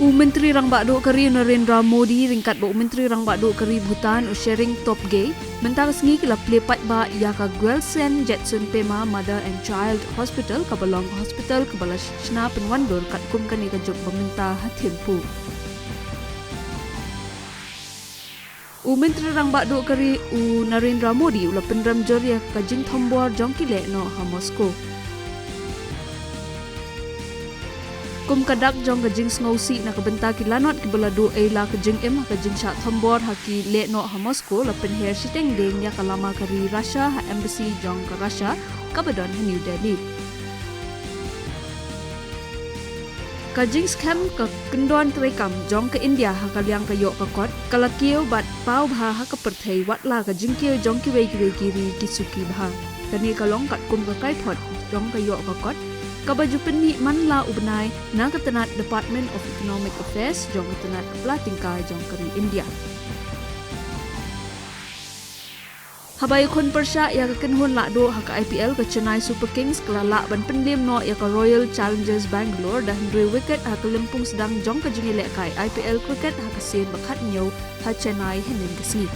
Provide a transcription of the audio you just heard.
Menteri Rang Bakdo Kari Narendra Modi ringkat bo Menteri Rang Bakdo Kari Bhutan u sharing top gay mentang sengi kila plepat ba ya ka Gwelsen Jetsun Pema Mother and Child Hospital kabalong hospital kabala shna penwandur kat kum kani ka job pemerintah hatimpu. Menteri Rang Bakdo Kari Narendra Modi ula pendram joria ka jing thombor jongkile no ha Moscow. Kum kadak jong kajing sngosi na kabenta ki lanot ki beladu la kajing kajing sha thombor haki le no ha Moscow la penher siteng deng ya kalama kari Russia ha embassy jong ka Russia kabadon ha New Delhi. Kajing scam ka kendon trekam jong ke India ha kalyang kayo ka kot kalakio bat pau bha ha ka perthei wat la kajing kio jong ki wei kiri kisuki bha kani kalong kat kum ka kai thot jong kayo ka kot kabaju penni manla ubnai na katanat Department of Economic Affairs jong katanat platingkai jong kari India. Habai kon persya ya kenhun la do ha ka IPL ka Chennai Super Kings kelala ban pendim no ya ka Royal Challengers Bangalore dah ndre wicket ha ka lempung sedang jong ka jingile kai IPL cricket ha ka sin bakhat nyau ha Chennai henin kasi.